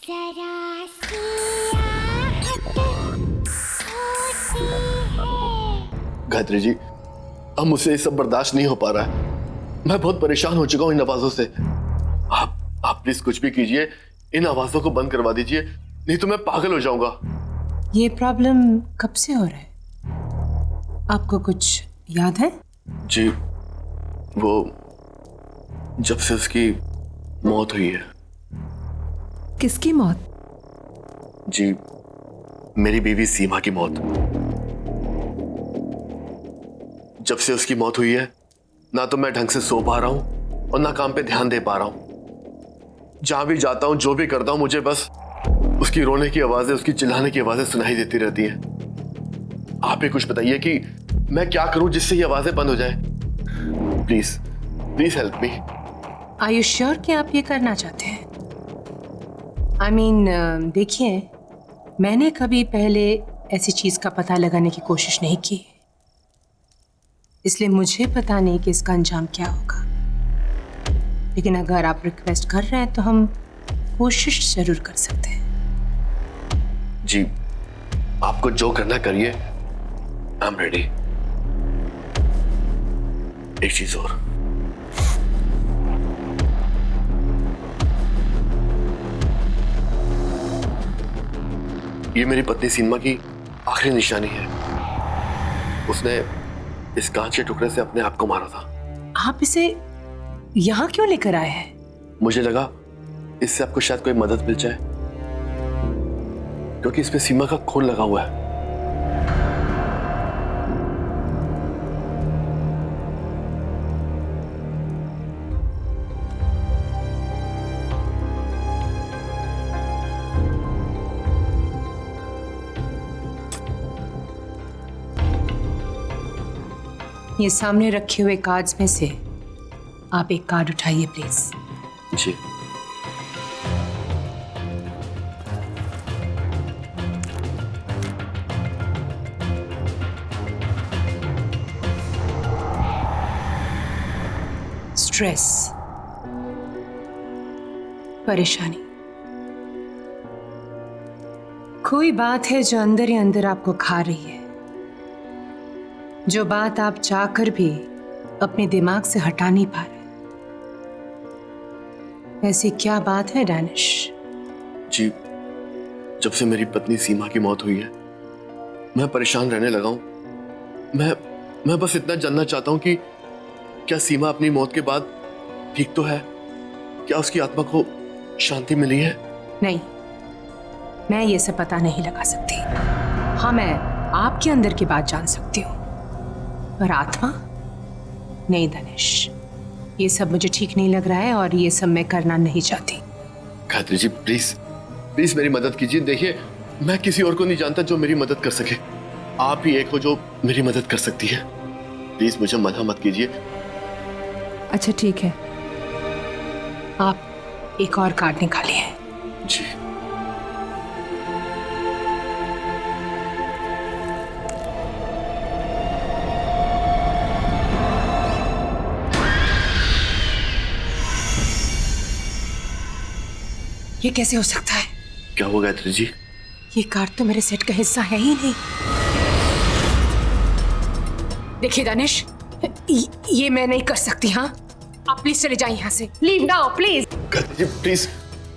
जरा सी आहट होती है। गायत्री जी, अब मुझसे ये सब बर्दाश्त नहीं हो पा रहा है। मैं बहुत परेशान हो चुका हूँ इन आवाजों से। आप प्लीज कुछ भी कीजिए, इन आवाजों को बंद करवा दीजिए, नहीं तो मैं पागल हो जाऊंगा। ये प्रॉब्लम कब से हो रहा है? आपको कुछ याद है? जी, वो जब से उसकी मौत हुई है। किसकी मौत? जी, मेरी बीवी सीमा की मौत। जब से उसकी मौत हुई है, ना तो मैं ढंग से सो पा रहा हूं और ना काम पे ध्यान दे पा रहा हूं। जहां भी जाता हूं, जो भी करता हूं, मुझे बस उसकी रोने की आवाजें, उसकी चिल्लाने की आवाजें सुनाई देती रहती हैं। आप ही कुछ बताइए कि मैं क्या करूं जिससे ये आवाजें बंद हो जाए। Please please help me. Are you sure कि आप ये करना चाहते हैं? आई मीन, देखिए, मैंने कभी पहले ऐसी चीज का पता लगाने की कोशिश नहीं की, इसलिए मुझे पता नहीं कि इसका अंजाम क्या होगा। लेकिन अगर आप रिक्वेस्ट कर रहे हैं तो हम कोशिश जरूर कर सकते हैं। जी, आपको जो करना करिए, आई एम रेडी। एक चीज और, ये मेरी पत्नी सीमा की आखिरी निशानी है। उसने इस कांच के टुकड़े से अपने आप को मारा था। आप इसे यहां क्यों लेकर आए हैं? मुझे लगा इससे आपको शायद कोई मदद मिल जाए, क्योंकि इसमें सीमा का खून लगा हुआ है। ये सामने रखे हुए कार्ड्स में से आप एक कार्ड उठाइए प्लीज। जी। स्ट्रेस, परेशानी, कोई बात है जो अंदर ही अंदर आपको खा रही है, जो बात आप चाहकर भी अपने दिमाग से हटा नहीं पा रहे। ऐसी क्या बात है डैनिश? जी, जब से मेरी पत्नी सीमा की मौत हुई है, मैं परेशान रहने लगा हूं। मैं बस इतना जानना चाहता हूं कि क्या सीमा अपनी मौत के बाद ठीक तो है? क्या उसकी आत्मा को शांति मिली है? नहीं, मैं ये सब पता नहीं लगा सकती। हाँ, मैं आपके अंदर की बात जान सकती हूँ, पर आत्मा नहीं धनेश, ये सब मुझे ठीक नहीं लग रहा है और ये सब मैं करना नहीं चाहती। गायत्री जी, प्लीज प्लीज मेरी मदद कीजिए। देखिए, मैं किसी और को नहीं जानता जो मेरी मदद कर सके। आप ही एक हो जो मेरी मदद कर सकती है। प्लीज मुझे मना मत कीजिए। अच्छा ठीक है, आप एक और कार्ड निकालिए। जी। ये कैसे हो सकता है? क्या हुआ गायत्री जी? ये कार्ड तो मेरे सेट का हिस्सा है ही नहीं। देखिए दानिश, ये मैं नहीं कर सकती। हाँ, आप प्लीज चले जाइए यहाँ से। Leave now please. Gayatri ji, please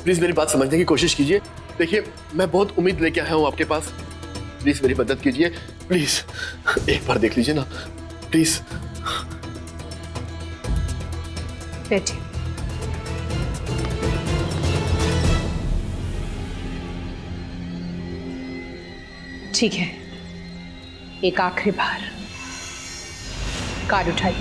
please मेरी बात समझने की कोशिश कीजिए। देखिए, मैं बहुत उम्मीद लेके आया हूँ आपके पास। प्लीज मेरी मदद कीजिए, प्लीज एक बार देख लीजिए ना, प्लीज। बैठिए। ठीक है, एक आखिरी बार कार्ड उठाइए।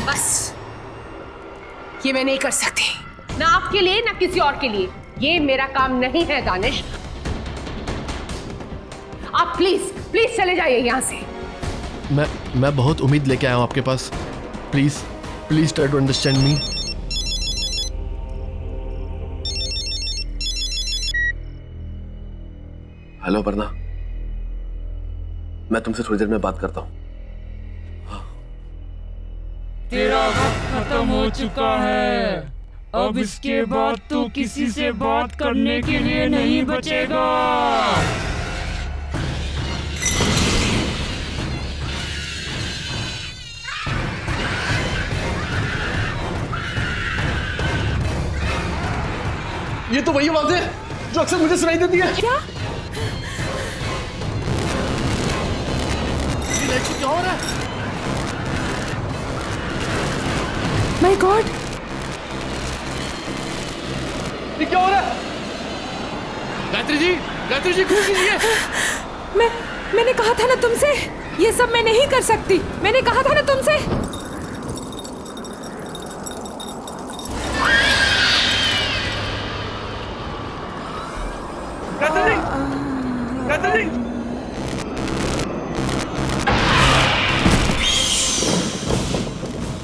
बस, ये मैं नहीं कर सकती, ना आपके लिए ना किसी और के लिए। ये मेरा काम नहीं है दानिश। आप प्लीज प्लीज चले जाइए यहां से। मैं बहुत उम्मीद लेके आया हूँ आपके पास। Please please try to understand me. Hello Aparna, मैं तुमसे थोड़ी देर में बात करता हूँ। तेरा वक्त खत्म हो चुका है। अब इसके बाद तू किसी से बात करने के लिए नहीं बचेगा। ये तो वही आवाज है जो अक्सर मुझे सुनाई देती है। क्या? ये लाइट से क्या हो रहा है? माय गॉड, ये क्या हो रहा है? गायत्री जी खोल लीजिए। मैंने कहा था ना तुमसे, ये सब मैं नहीं कर सकती। मैंने कहा था ना तुमसे।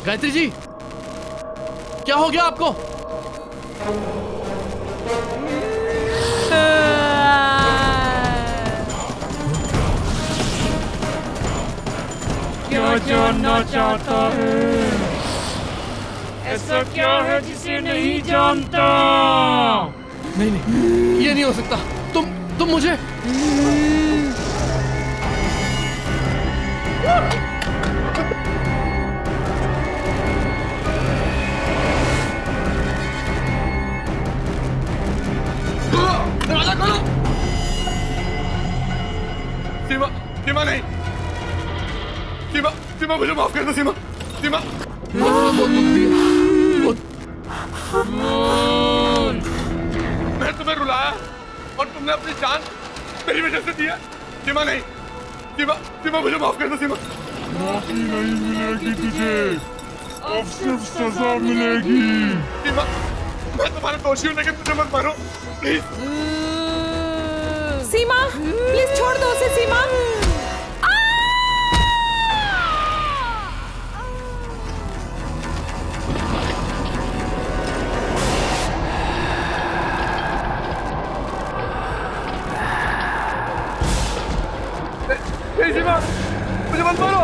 गायत्री जी, क्या हो गया आपको? क्या जानना चाहता है? ऐसा क्या है जिसे नहीं जानता? नहीं, ये नहीं हो सकता। तुम मुझे दरवाजा खोलो। सीमा नहीं। सीमा मुझे माफ कर दो। सीमा मैं तुम्हें रुलाया और तुमने अपनी जान मेरी वजह से दिया। सीमा नहीं। सीमा मुझे माफ कर दो। सीमा माफी नहीं मिलेगी तुझे, अब सिर्फ सजा मिलेगी। सीमा, मैं तुम्हारा दोषी हूँ लेकिन मुझे मत मारो प्लीज। सीमा, प्लीज छोड़ दो उसे। सीमा, सीमा, मुझे मत मारो।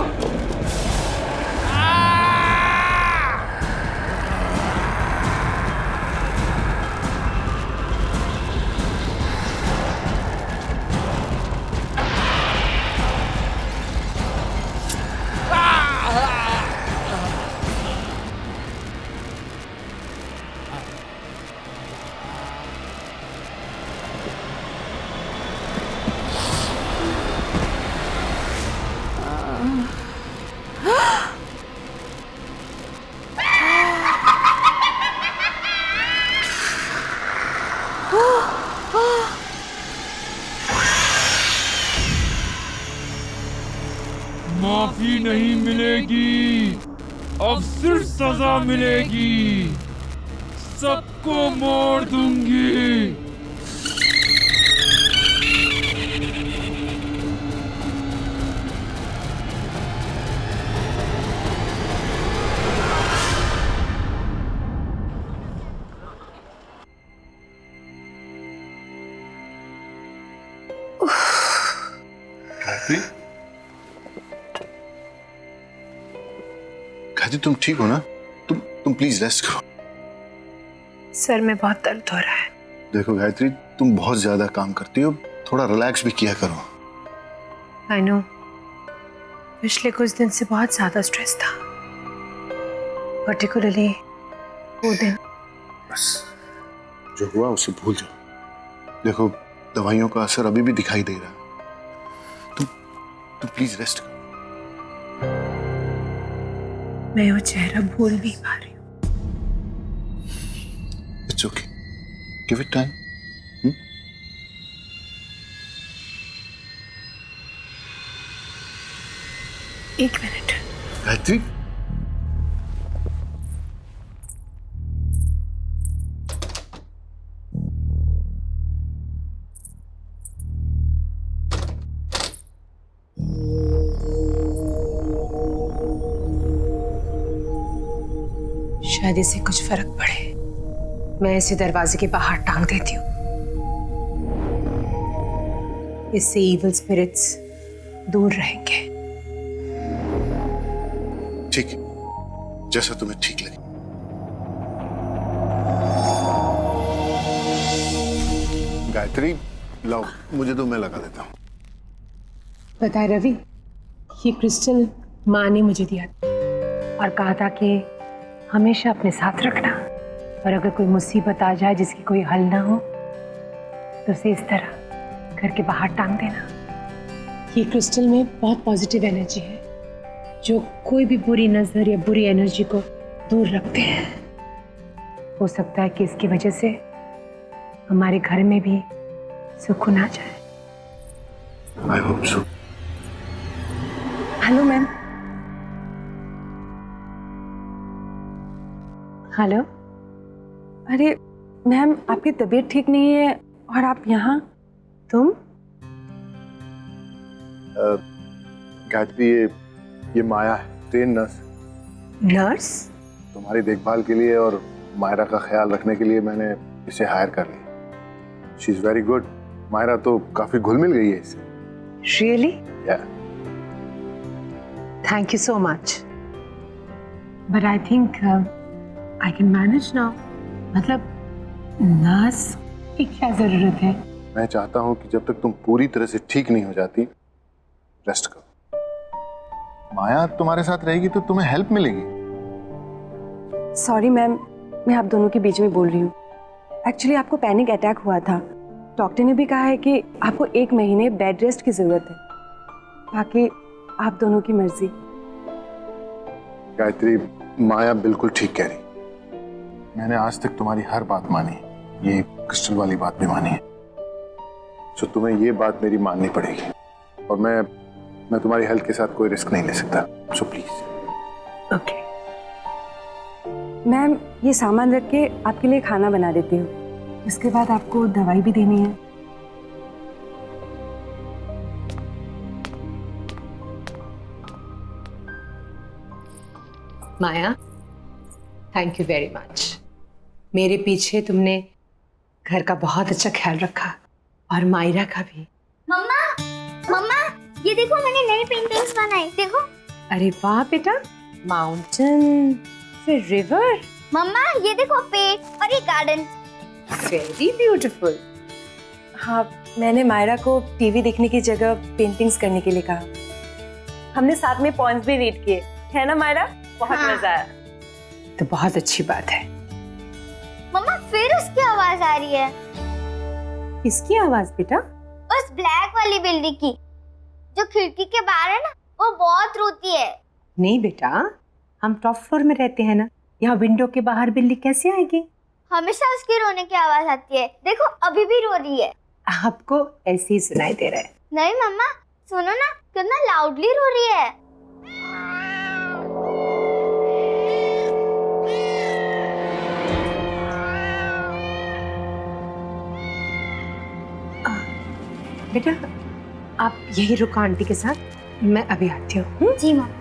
माफी नहीं मिलेगी, अब सिर्फ सजा मिलेगी। सबको मार दूंगी। गायत्री, तुम ठीक हो ना? तुम प्लीज रेस्ट करो। सर में बहुत दर्द हो रहा है। देखो गायत्री, तुम बहुत ज्यादा काम करती हो, थोड़ा रिलैक्स भी किया करो। आई नो, पिछले कुछ दिन से बहुत ज्यादा स्ट्रेस था, पर्टिकुलरली वो दिन। बस जो हुआ उसे भूल जाओ। देखो, दवाइयों का असर अभी भी दिखाई दे रहा है। तुम प्लीज रेस्ट करो। मैं वो चेहरा भूल नहीं पा रही हूँ। It's okay, give it time. एक मिनट। गायत्री, शायद इससे कुछ फर्क पड़े। मैं इसे दरवाजे के बाहर टांग देती हूँ। इससे इविल स्पिरिट्स दूर रहेंगे। ठीक है, जैसा तुम्हें ठीक लगे। गायत्री लाओ, मुझे तो मैं लगा देता हूँ। पता है रवि, ये क्रिस्टल माँ ने मुझे दिया था और कहा था कि हमेशा अपने साथ रखना, और अगर कोई मुसीबत आ जाए जिसकी कोई हल ना हो तो उसे इस तरह घर के बाहर टांग देना। ये क्रिस्टल में बहुत पॉजिटिव एनर्जी है जो कोई भी बुरी नजर या बुरी एनर्जी को दूर रखते हैं। हो सकता है कि इसकी वजह से हमारे घर में भी सुकून आ जाए। I hope so. Hello ma'am. Hello. अरे मैम, आपकी तबीयत ठीक नहीं है और आप यहाँ? तुम? गायत्री, ये माया है, ट्रेन नर्स। नर्स? तुम्हारी देखभाल के लिए और मायरा का ख्याल रखने के लिए मैंने इसे हायर कर लिया। She is very good. Myra तो काफी घुल मिल गई है इससे। Really? Yeah. Thank you so much, but I think I can manage now. मतलब नर्स की क्या जरूरत है? मैं चाहता हूं कि जब तक तुम पूरी तरह से ठीक नहीं हो जाती, रेस्ट करो। माया तुम्हारे साथ रहेगी तो तुम्हें हेल्प मिलेगी। सॉरी मैम, मैं आप दोनों के बीच में बोल रही हूँ। एक्चुअली आपको पैनिक अटैक हुआ था। डॉक्टर ने भी कहा है कि आपको 1 महीने बेड रेस्ट की जरूरत है। बाकी आप दोनों की मर्जी। गायत्री, माया बिल्कुल ठीक कह रही। मैंने आज तक तुम्हारी हर बात मानी, ये क्रिस्टल वाली बात भी मानी है। तो तुम्हें ये बात मेरी माननी पड़ेगी, और मैं तुम्हारी हेल्थ के साथ कोई रिस्क नहीं ले सकता। So please. ओके। मैम, ये सामान रख के आपके लिए खाना बना देती हूँ। उसके बाद आपको दवाई भी देनी है। माया, थैंक यू वेरी मच। मेरे पीछे तुमने घर का बहुत अच्छा ख्याल रखा, और मायरा का भी। मम्मा, मम्मा, ये देखो मैंने नई पेंटिंग्स बनाई, देखो। अरे वाह बेटा, माउंटेन, फिर रिवर। मम्मा, ये देखो पेड़ और ये गार्डन। Very beautiful. हाँ, मैंने मायरा को टीवी देखने की जगह पेंटिंग्स करने के लिए कहा। हमने साथ में पॉइंट्स भी रीड किए, है ना मायरा? बहुत हाँ। मजा आया। तो बहुत अच्छी बात है। मम्मा, फिर उसकी आवाज आ रही है। किसकी आवाज बेटा? उस ब्लैक वाली बिल्ली की, जो खिड़की के बाहर है ना, वो बहुत रोती है। नहीं बेटा, हम टॉप फ्लोर में रहते हैं ना, यहाँ विंडो के बाहर बिल्ली कैसे आएगी? हमेशा उसकी रोने की आवाज आती है। देखो अभी भी रो रही है। आपको ऐसे ही सुनाई दे रहा है। नहीं मम्मा, सुनो ना, कितना लाउडली रो रही है। बेटा, आप यही रुको आंटी के साथ, मैं अभी आती हूँ। जी मम्मा।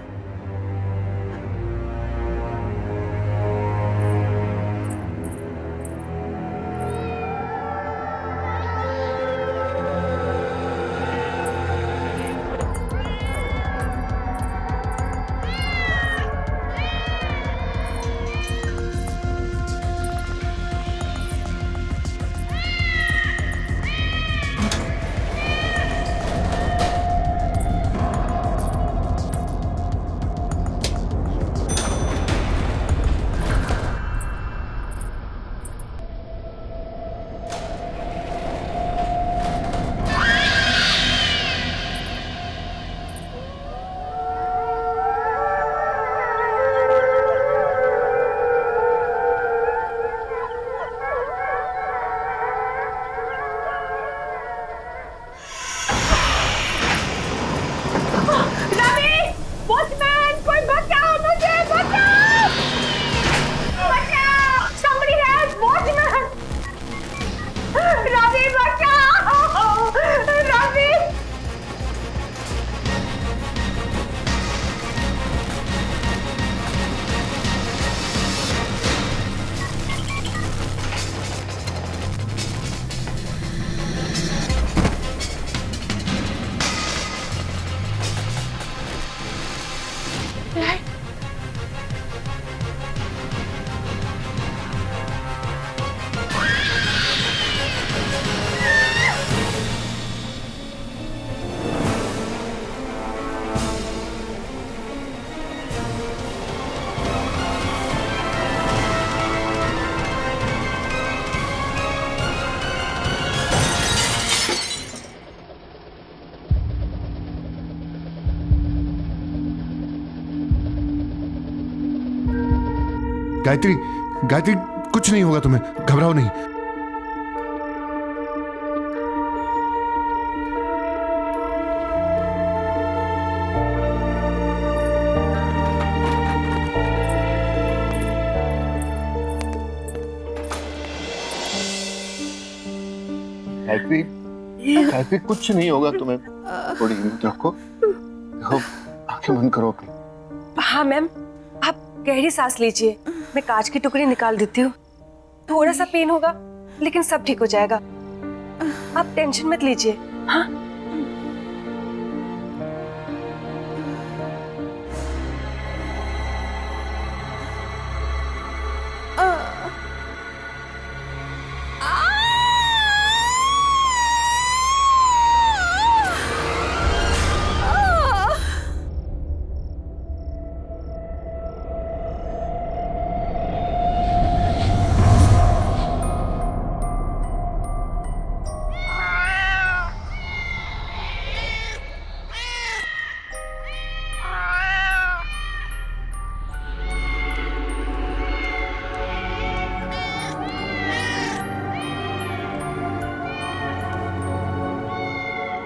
गायत्री, गायत्री कुछ नहीं होगा तुम्हें, घबराओ नहीं। गायत्री, गायत्री कुछ नहीं होगा तुम्हें, थोड़ी हिम्मत रखो, देखो आंखें बंद करो अपनी। हाँ मैम, आप गहरी सांस लीजिए, मैं कांच की टुकड़ी निकाल देती हूँ। थोड़ा सा पेन होगा लेकिन सब ठीक हो जाएगा, आप टेंशन मत लीजिए। हाँ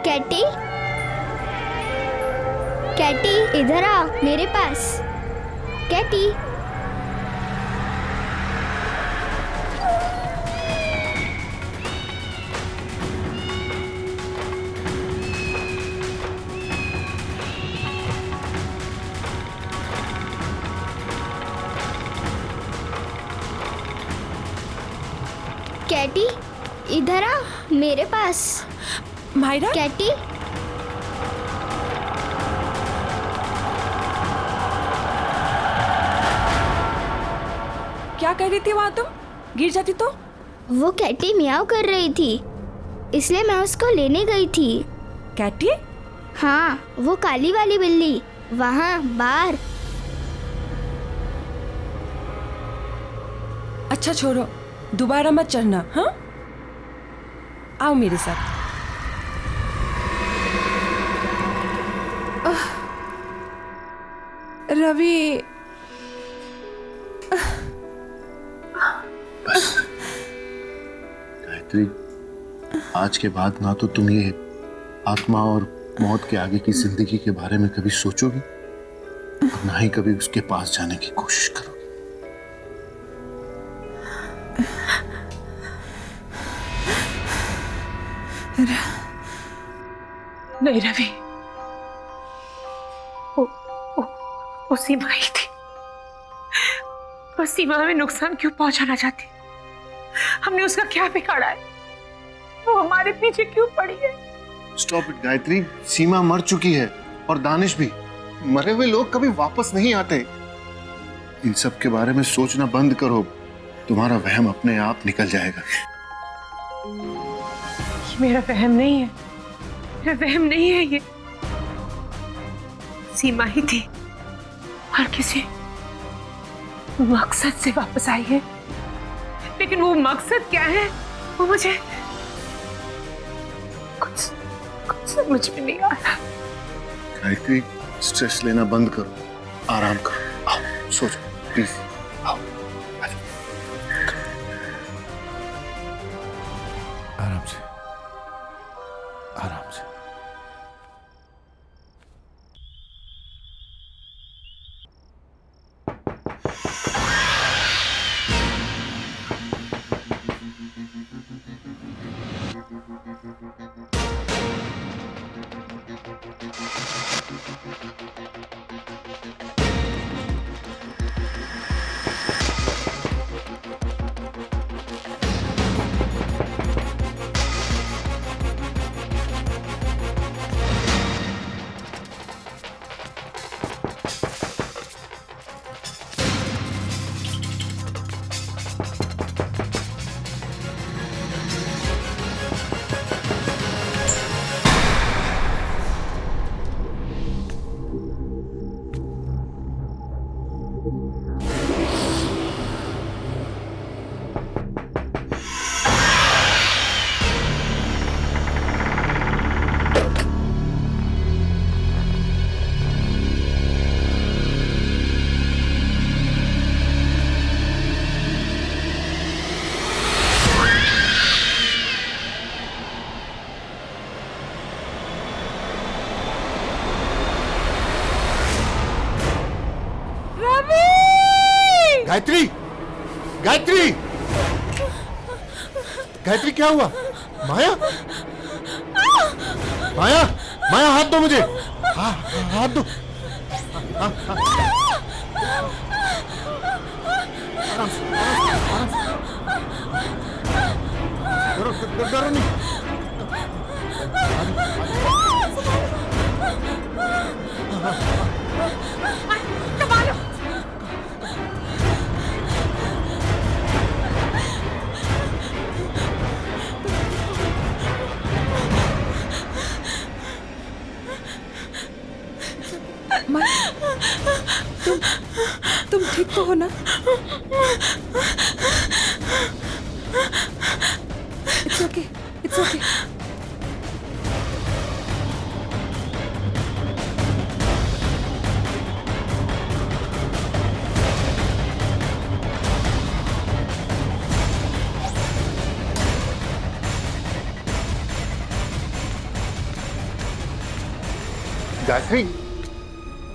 कैटी, कैटी इधर आ मेरे पास। कैटी, कैटी इधर आ मेरे पास। मायरा, कैटी, क्या कर रही थी वहां तुम? गिर जाती तो? वो कैटी मियाओ कर रही थी, इसलिए मैं उसको लेने गई थी। कैटी? हाँ, वो काली वाली बिल्ली वहाँ बाहर। अच्छा छोड़ो, दोबारा मत चढ़ना। हाँ, आओ मेरे साथ। रवि, बस गायत्री, आज के बाद ना तो तुम ये आत्मा और मौत के आगे की जिंदगी के बारे में कभी सोचोगी और ना ही कभी उसके पास जाने की कोशिश करोगी। नहीं रवि, वो सीमा ही थी, वो सीमा में नुकसान क्यों पहुंचाना चाहती? हमने उसका क्या बिगाड़ा है? वो हमारे पीछे क्यों पड़ी है? स्टॉप इट गायत्री, सीमा मर चुकी है और दानिश भी। मरे हुए लोग कभी वापस नहीं आते। इन सब के बारे में सोचना बंद करो, तुम्हारा वहम अपने आप निकल जाएगा। ये मेरा वहम नहीं है, मेरा वहम नहीं है ये। सीमा ही थी और किसी मकसद से वापस आई है, लेकिन वो मकसद क्या है वो मुझे कुछ समझ में नहीं आ रहा। गायत्री, स्ट्रेस लेना बंद करो, आराम करो, आओ सो जाओ प्लीज, आओ आराम से, आराम से। गायत्री, गायत्री, गायत्री क्या हुआ? माया, माया, माया हाथ दो मुझे, हाथ दो। डरो नहीं। तुम ठीक तो हो ना? It's okay, it's okay. Gayatri,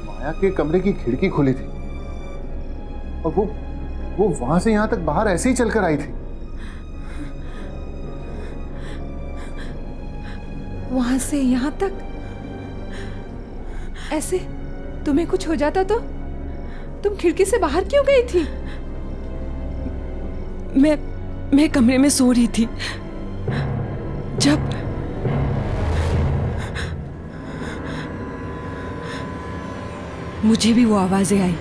Maya के कमरे की खिड़की खुली थी और वो वहां से यहां तक बाहर ऐसे ही चलकर आई थी। वहां से यहां तक ऐसे? तुम्हें कुछ हो जाता तो? तुम खिड़की से बाहर क्यों गई थी? मैं कमरे में सो रही थी जब मुझे भी वो आवाजें आई।